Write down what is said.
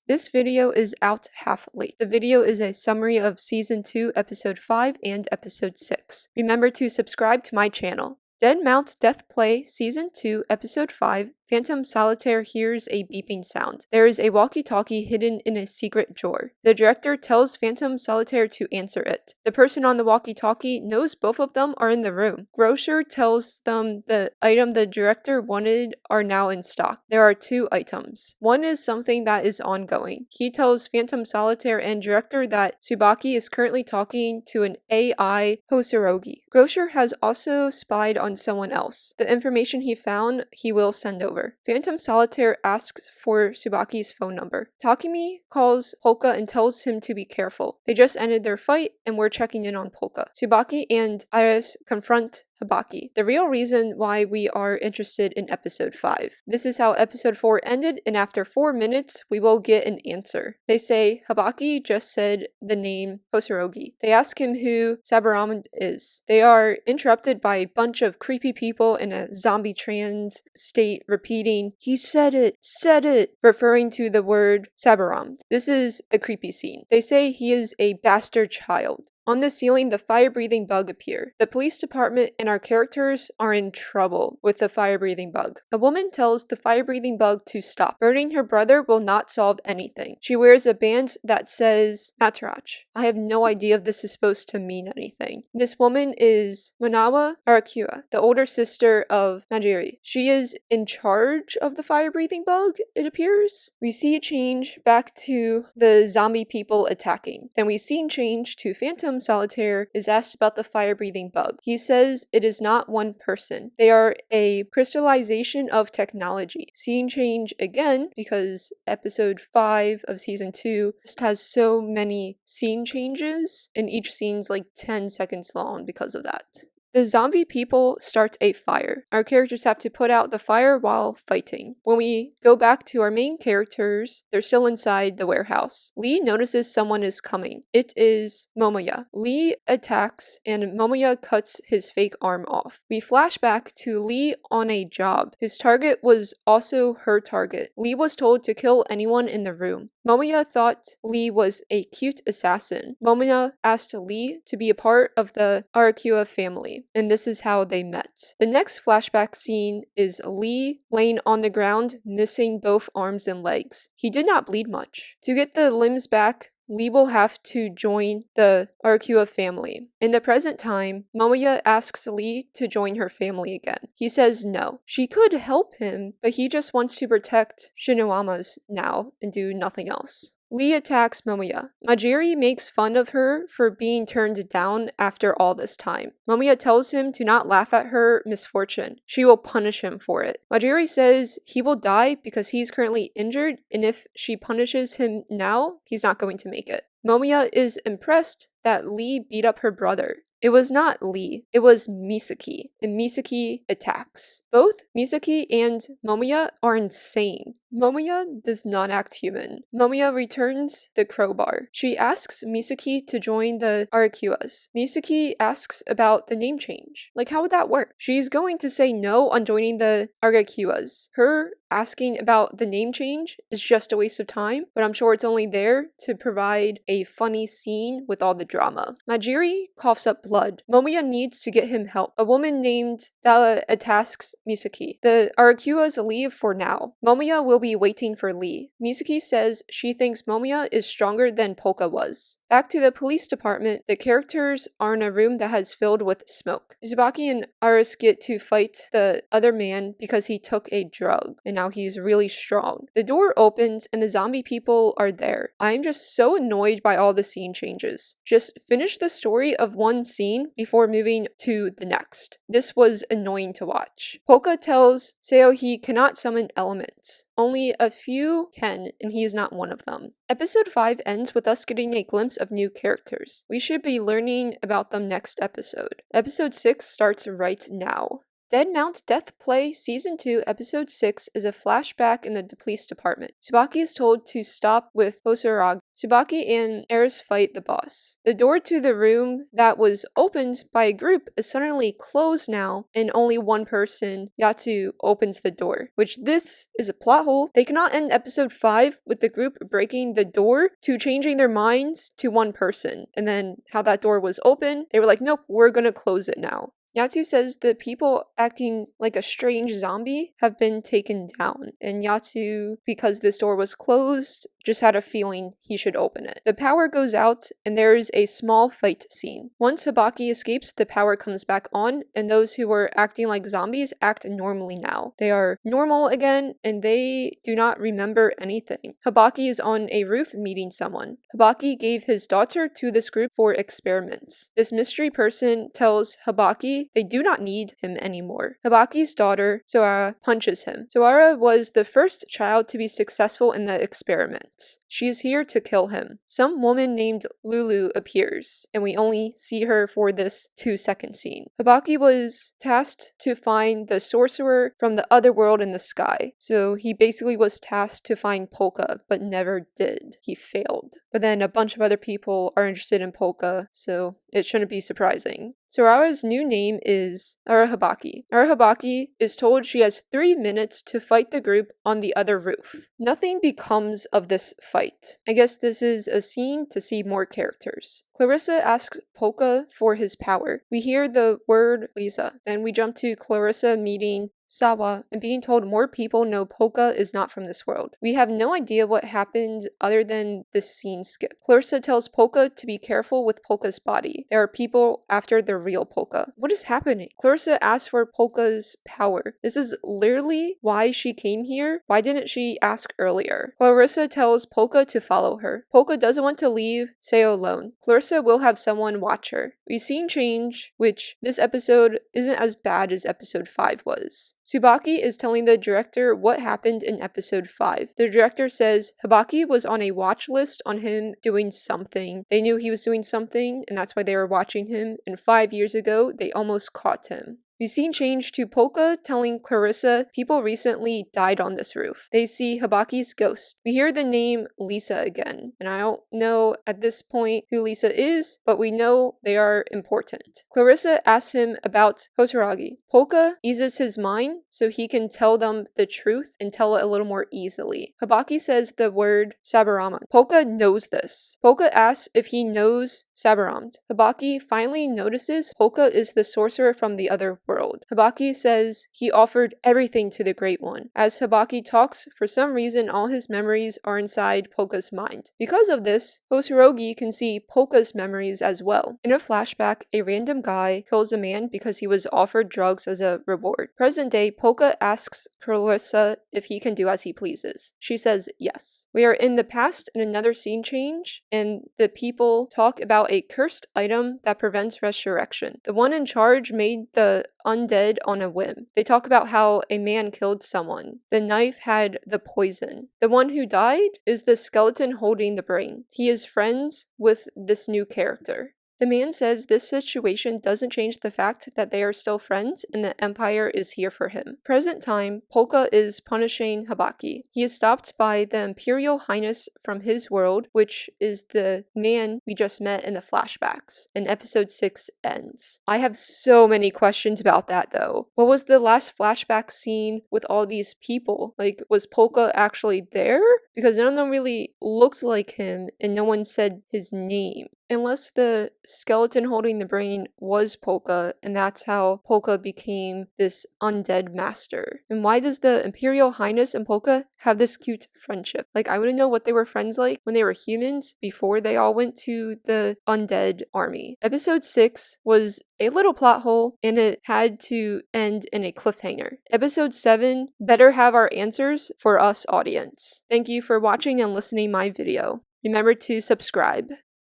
This video is out half late. The video is a summary of Season 2, Episode 5 and Episode 6. Remember to subscribe to my channel. Dead Mount Death Play Season 2, Episode 5, Phantom Solitaire hears a beeping sound. There is a walkie-talkie hidden in a secret drawer. The director tells Phantom Solitaire to answer it. The person on the walkie-talkie knows both of them are in the room. Grocer tells them the item the director wanted are now in stock. There are 2 items. One is something that is ongoing. He tells Phantom Solitaire and director that Tsubaki is currently talking to an AI Hosorogi. Grocer has also spied on someone else. The information he found, he will send over. Phantom Solitaire asks for Tsubaki's phone number. Takumi calls Polka and tells him to be careful. They just ended their fight and we're checking in on Polka. Tsubaki and Iris confront Habaki, the real reason why we are interested in episode 5. This is how episode 4 ended, and after 4 minutes, we will get an answer. They say Habaki just said the name Hosorogi. They ask him who Saburama is. They are interrupted by a bunch of creepy people in a zombie trance state repeating, "He said it," referring to the word Saburama. This is a creepy scene. They say he is a bastard child. On the ceiling, the fire-breathing bug appear. The police department and our characters are in trouble with the fire-breathing bug. A woman tells the fire-breathing bug to stop. Burning her brother will not solve anything. She wears a band that says Matarach. I have no idea if this is supposed to mean anything. This woman is Manawa Arakua, the older sister of Majiri. She is in charge of the fire-breathing bug, it appears. We see a change back to the zombie people attacking. Then we see a change to Phantom Solitaire is asked about the fire-breathing bug. He says it is not one person. They are a crystallization of technology. Scene change again because episode 5 of season 2 just has so many scene changes and each scene's like 10 seconds long because of that. The zombie people start a fire. Our characters have to put out the fire while fighting. When we go back to our main characters, they're still inside the warehouse. Lee notices someone is coming. It is Momoya. Lee attacks and Momoya cuts his fake arm off. We flash back to Lee on a job. His target was also her target. Lee was told to kill anyone in the room. Momoya thought Lee was a cute assassin. Momoya asked Lee to be a part of the Arakua family, and this is how they met. The next flashback scene is Lee laying on the ground, missing both arms and legs. He did not bleed much. To get the limbs back, Lee will have to join the Arakua family. In the present time, Momoya asks Lee to join her family again. He says no. She could help him, but he just wants to protect Shinoama's now and do nothing else. Lee attacks Momoya. Majiri makes fun of her for being turned down after all this time. Momoya tells him to not laugh at her misfortune. She will punish him for it. Majiri says he will die because he's currently injured, and if she punishes him now, he's not going to make it. Momoya is impressed that Lee beat up her brother. It was not Lee, it was Misaki, and Misaki attacks. Both Misaki and Momoya are insane. Momoya does not act human. Momoya returns the crowbar. She asks Misaki to join the Arakuas. Misaki asks about the name change. Like, how would that work? She's going to say no on joining the Arakuas. Her asking about the name change is just a waste of time, but I'm sure it's only there to provide a funny scene with all the drama. Majiri coughs up blood. Momoya needs to get him help. A woman named Dala attacks Misaki. The Arakuas leave for now. Momoya will be waiting for Lee. Misaki says she thinks Momoya is stronger than Polka was. Back to the police department, the characters are in a room that has filled with smoke. Tsubaki and Iris get to fight the other man because he took a drug, and now he's really strong. The door opens and the zombie people are there. I'm just so annoyed by all the scene changes. Just finish the story of one scene before moving to the next. This was annoying to watch. Polka tells Seo he cannot summon elements. Only a few can, and he is not one of them. Episode 5 ends with us getting a glimpse of new characters. We should be learning about them next episode. Episode 6 starts right now. Dead Mount Death Play Season 2 Episode 6 is a flashback in the police department. Tsubaki is told to stop with Hosoragi. Tsubaki and Eris fight the boss. The door to the room that was opened by a group is suddenly closed now, and only one person, Yatsu, opens the door, which this is a plot hole. They cannot end episode 5 with the group breaking the door to changing their minds to one person, and then how that door was open, they were like, nope, we're gonna close it now. Yatsu says the people acting like a strange zombie have been taken down, and Yatsu, because this door was closed, just had a feeling he should open it. The power goes out, and there is a small fight scene. Once Habaki escapes, the power comes back on, and those who were acting like zombies act normally now. They are normal again, and they do not remember anything. Habaki is on a roof meeting someone. Habaki gave his daughter to this group for experiments. This mystery person tells Habaki they do not need him anymore. Habaki's daughter, Soara, punches him. Soara was the first child to be successful in the experiments. She is here to kill him. Some woman named Lulu appears, and we only see her for this 2-second scene. Habaki was tasked to find the sorcerer from the other world in the sky. So he basically was tasked to find Polka, but never did. He failed. But then a bunch of other people are interested in Polka, so it shouldn't be surprising. Sora's new name is Arahabaki. Arahabaki is told she has 3 minutes to fight the group on the other roof. Nothing becomes of this fight. I guess this is a scene to see more characters. Clarissa asks Polka for his power. We hear the word Lisa. Then we jump to Clarissa meeting Sawa and being told more people know Polka is not from this world. We have no idea what happened other than this scene skip. Clarissa tells Polka to be careful with Polka's body. There are people after the real Polka. What is happening? Clarissa asks for Polka's power. This is literally why she came here. Why didn't she ask earlier? Clarissa tells Polka to follow her. Polka doesn't want to leave Seo alone. Clarissa will have someone watch her. We've seen change, which this episode isn't as bad as episode 5 was. Tsubaki is telling the director what happened in episode 5. The director says Habaki was on a watch list on him doing something. They knew he was doing something, and that's why they were watching him, and 5 years ago, they almost caught him. We've seen change to Polka telling Clarissa people recently died on this roof. They see Habaki's ghost. We hear the name Lisa again, and I don't know at this point who Lisa is, but we know they are important. Clarissa asks him about Hosoragi. Polka eases his mind so he can tell them the truth and tell it a little more easily. Habaki says the word Sabarama. Polka knows this. Polka asks if he knows Sabaramd. Habaki finally notices Polka is the sorcerer from the other world. Habaki says he offered everything to the Great One. As Habaki talks, for some reason all his memories are inside Polka's mind. Because of this, Hosoragi can see Polka's memories as well. In a flashback, a random guy kills a man because he was offered drugs as a reward. Present day, Polka asks Clarissa if he can do as he pleases. She says yes. We are in the past in another scene change, and the people talk about a cursed item that prevents resurrection. The one in charge made the undead on a whim. They talk about how a man killed someone. The knife had the poison. The one who died is the skeleton holding the brain. He is friends with this new character. The man says this situation doesn't change the fact that they are still friends and the Empire is here for him. Present time, Polka is punishing Habaki. He is stopped by the Imperial Highness from his world, which is the man we just met in the flashbacks, and episode 6 ends. I have so many questions about that though. What was the last flashback scene with all these people? Like, was Polka actually there? Because none of them really looked like him and no one said his name. Unless the skeleton holding the brain was Polka, and that's how Polka became this undead master. And why does the Imperial Highness and Polka have this cute friendship? Like, I want to know what they were friends like when they were humans before they all went to the undead army. Episode 6 was a little plot hole, and it had to end in a cliffhanger. Episode 7 better have our answers for us audience. Thank you for watching and listening my video. Remember to subscribe.